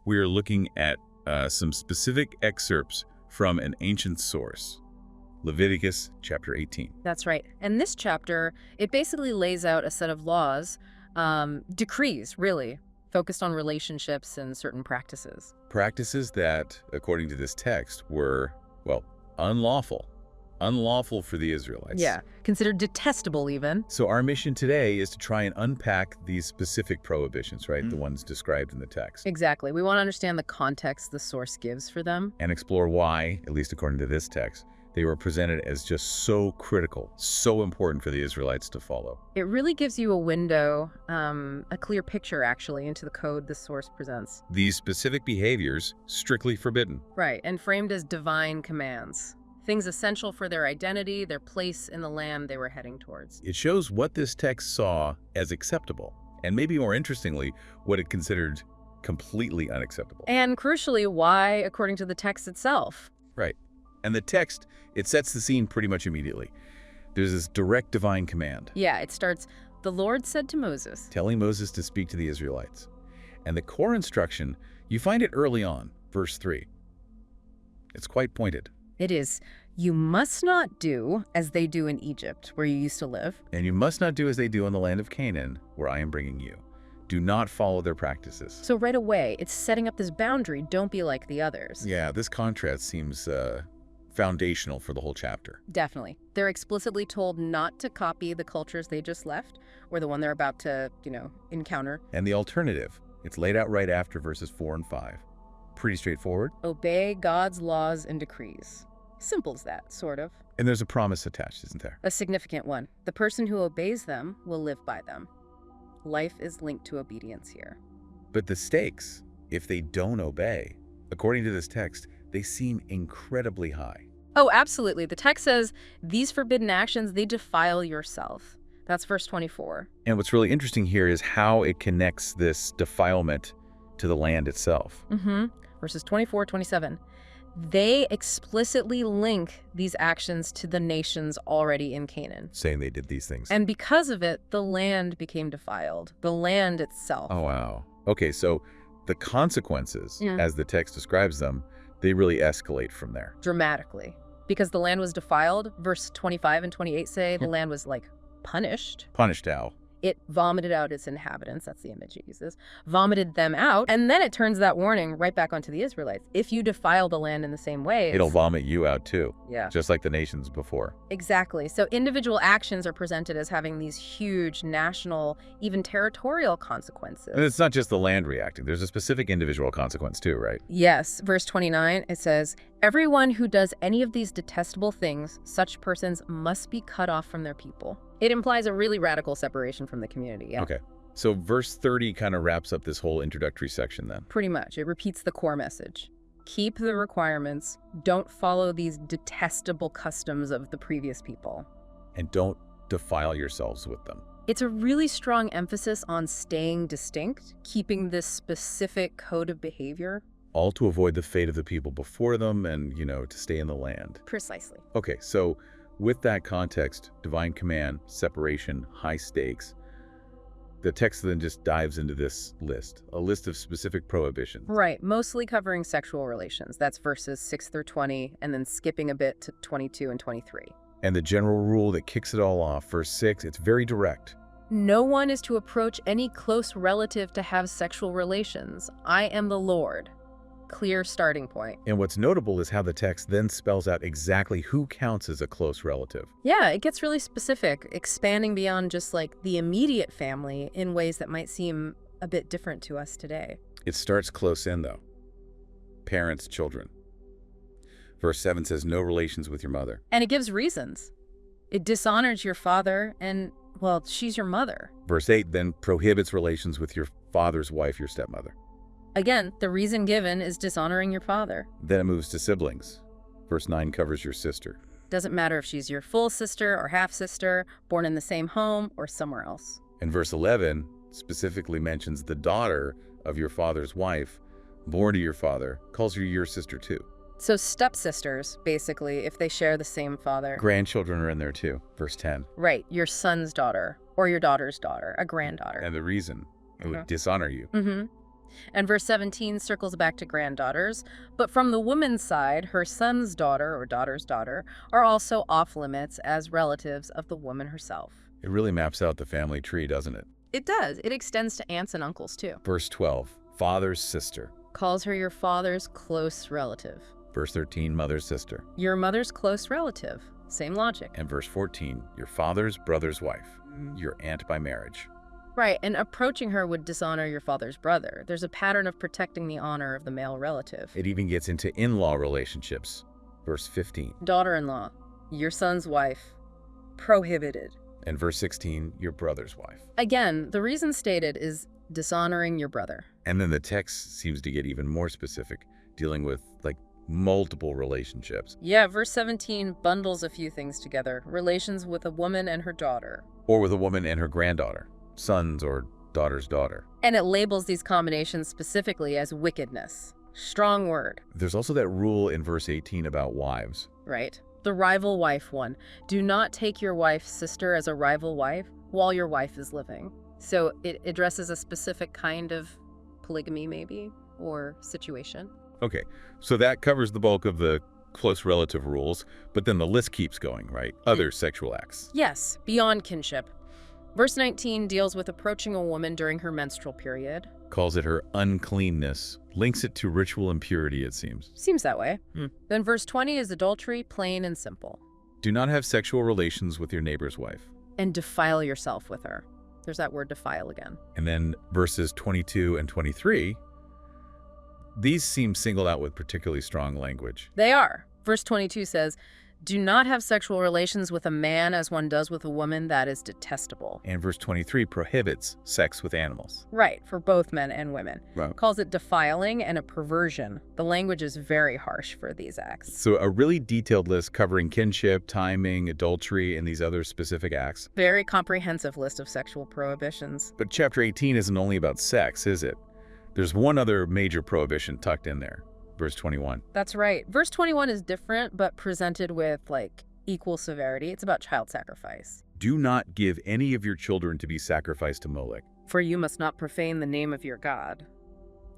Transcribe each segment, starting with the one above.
we are looking at some specific excerpts from an ancient source, Leviticus chapter 18. That's right. And this chapter, it basically lays out a set of laws, decrees, really, focused on relationships and certain practices. Practices that, according to this text, were, well, unlawful. Unlawful for the Israelites. Yeah, considered detestable even. So our mission today is to try and unpack these specific prohibitions, right? The ones described in the text. Exactly. We want to understand the context the source gives for them. And explore why, at least according to this text, they were presented as just so critical, so important for the Israelites to follow. It really gives you a window, a clear picture, actually, into the code the source presents. These specific behaviors, strictly forbidden. Right, and framed as divine commands. Things essential for their identity, their place in the land they were heading towards. It shows what this text saw as acceptable, and maybe more interestingly, what it considered completely unacceptable. And crucially, why, according to the text itself. Right. And the text, it sets the scene pretty much immediately. There's this direct divine command. Yeah, it starts, "The Lord said to Moses," telling Moses to speak to the Israelites. And the core instruction, you find it early on, verse 3. It's quite pointed. It is, "You must not do as they do in Egypt, where you used to live." And you must not do as they do in the land of Canaan, where I am bringing you. Do not follow their practices. So right away, it's setting up this boundary, don't be like the others. Yeah, this contrast seems foundational for the whole chapter. Definitely. They're explicitly told not to copy the cultures they just left, or the one they're about to, encounter. And the alternative, it's laid out right after verses 4 and 5. Pretty straightforward. Obey God's laws and decrees. Simple as that, sort of. And there's a promise attached, isn't there? A significant one. The person who obeys them will live by them. Life is linked to obedience here. But the stakes, if they don't obey, according to this text, they seem incredibly high. Oh, absolutely. The text says, these forbidden actions, they defile yourself. That's verse 24. And what's really interesting here is how it connects this defilement to the land itself. Verses 24, 27. They explicitly link these actions to the nations already in Canaan. Saying they did these things. And because of it, the land became defiled. The land itself. Oh, wow. Okay, so the consequences, as the text describes them, they really escalate from there. Dramatically. Because the land was defiled, verse 25 and 28 say the land was, punished. Punished how? It vomited out its inhabitants, that's the image it uses, vomited them out, and then it turns that warning right back onto the Israelites. If you defile the land in the same ways, it'll vomit you out too. Yeah. Just like the nations before. Exactly. So individual actions are presented as having these huge national, even territorial consequences. And it's not just the land reacting. There's a specific individual consequence too, right? Yes. Verse 29, it says, everyone who does any of these detestable things, such persons must be cut off from their people. It implies a really radical separation from the community. Yeah. Okay. So verse 30 kind of wraps up this whole introductory section then. Pretty much. It repeats the core message. Keep the requirements. Don't follow these detestable customs of the previous people. And don't defile yourselves with them. It's a really strong emphasis on staying distinct, keeping this specific code of behavior. All to avoid the fate of the people before them and, to stay in the land. Precisely. Okay, so with that context, divine command, separation, high stakes, the text then just dives into this list, a list of specific prohibitions. Right, mostly covering sexual relations. That's verses 6 through 20, and then skipping a bit to 22 and 23. And the general rule that kicks it all off, verse 6, it's very direct. No one is to approach any close relative to have sexual relations. I am the Lord. Clear starting point. And what's notable is how the text then spells out exactly who counts as a close relative. Yeah, it gets really specific, expanding beyond just the immediate family in ways that might seem a bit different to us today. It starts close in though. Parents, children. Verse 7 says, no relations with your mother. And it gives reasons. It dishonors your father and, she's your mother. Verse 8 then prohibits relations with your father's wife, your stepmother. Again, the reason given is dishonoring your father. Then it moves to siblings. Verse 9 covers your sister. Doesn't matter if she's your full sister or half-sister, born in the same home or somewhere else. And verse 11 specifically mentions the daughter of your father's wife, born to your father, calls her your sister too. So stepsisters, basically, if they share the same father. Grandchildren are in there too, verse 10. Right, your son's daughter or your daughter's daughter, a granddaughter. And the reason, it would dishonor you. And verse 17 circles back to granddaughters, but from the woman's side, her son's daughter or daughter's daughter are also off limits as relatives of the woman herself. It really maps out the family tree, doesn't it? It does. It extends to aunts and uncles, too. Verse 12, father's sister. Calls her your father's close relative. Verse 13, mother's sister. Your mother's close relative. Same logic. And verse 14, your father's brother's wife, your aunt by marriage. Right, and approaching her would dishonor your father's brother. There's a pattern of protecting the honor of the male relative. It even gets into in-law relationships. Verse 15. Daughter-in-law, your son's wife. Prohibited. And verse 16, your brother's wife. Again, the reason stated is dishonoring your brother. And then the text seems to get even more specific, dealing with, like, multiple relationships. Yeah, verse 17 bundles a few things together. Relations with a woman and her daughter. Or with a woman and her granddaughter, son's or daughter's daughter. And it labels these combinations specifically as wickedness. Strong word. There's also that rule in verse 18 about wives. Right. The rival wife one. Do not take your wife's sister as a rival wife while your wife is living. So it addresses a specific kind of polygamy, maybe, or situation. Okay, so that covers the bulk of the close relative rules, but then the list keeps going, right? Other sexual acts. Yes, beyond kinship. Verse 19 deals with approaching a woman during her menstrual period. Calls it her uncleanness. Links it to ritual impurity, it seems. Seems that way. Then verse 20 is adultery, plain and simple. Do not have sexual relations with your neighbor's wife. And defile yourself with her. There's that word defile again. And then verses 22 and 23, these seem singled out with particularly strong language. They are. Verse 22 says, do not have sexual relations with a man as one does with a woman. That is detestable. And verse 23 prohibits sex with animals. Right, for both men and women. Right. Calls it defiling and a perversion. The language is very harsh for these acts. So a really detailed list covering kinship, timing, adultery, and these other specific acts. Very comprehensive list of sexual prohibitions. But chapter 18 isn't only about sex, is it? There's one other major prohibition tucked in there. Verse 21. That's right. Verse 21 is different, but presented with, like, equal severity. It's about child sacrifice. Do not give any of your children to be sacrificed to Molek. For you must not profane the name of your God.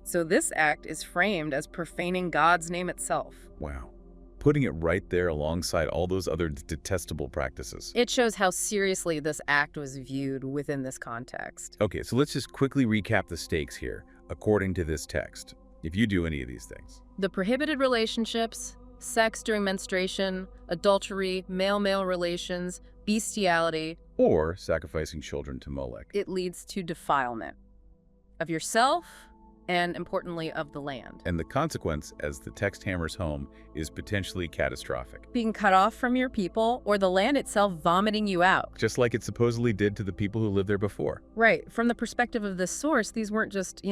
So this act is framed as profaning God's name itself. Wow. Putting it right there alongside all those other detestable practices. It shows how seriously this act was viewed within this context. Okay, so let's just quickly recap the stakes here, according to this text, if you do any of these things. The prohibited relationships, sex during menstruation, adultery, male-male relations, bestiality, or sacrificing children to Molek. it leads to defilement of yourself and, importantly, of the land. And the consequence, as the text hammers home, is potentially catastrophic. Being cut off from your people or the land itself vomiting you out. Just like it supposedly did to the people who lived there before. Right. From the perspective of this source, these weren't just,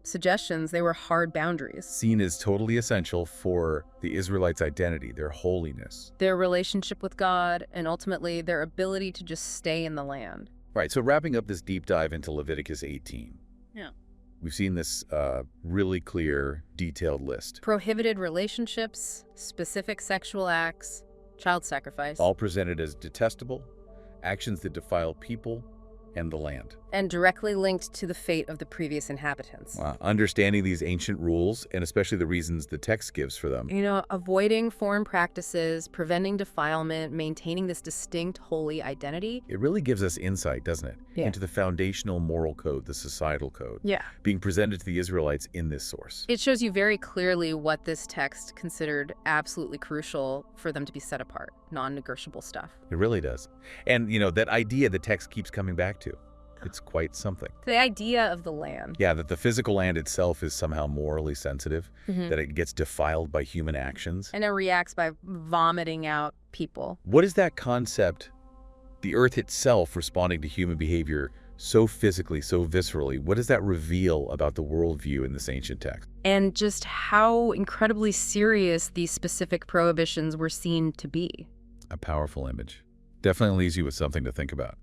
suggestions, they were hard boundaries. Seen as totally essential for the Israelites' identity, their holiness. Their relationship with God, and ultimately their ability to just stay in the land. Right, so wrapping up this deep dive into Leviticus 18. Yeah. We've seen this really clear, detailed list. Prohibited relationships, specific sexual acts, child sacrifice. All presented as detestable, actions that defile people and the land. And directly linked to the fate of the previous inhabitants. Wow. Understanding these ancient rules, and especially the reasons the text gives for them. Avoiding foreign practices, preventing defilement, maintaining this distinct holy identity. It really gives us insight, doesn't it? Yeah. Into the foundational moral code, the societal code. Yeah. Being presented to the Israelites in this source. It shows you very clearly what this text considered absolutely crucial for them to be set apart, non-negotiable stuff. It really does. And, that idea the text keeps coming back to. It's quite something. The idea of the land. Yeah, that the physical land itself is somehow morally sensitive, that it gets defiled by human actions. And it reacts by vomiting out people. What is that concept, the earth itself responding to human behavior so physically, so viscerally, what does that reveal about the worldview in this ancient text? And just how incredibly serious these specific prohibitions were seen to be. A powerful image. Definitely leaves you with something to think about.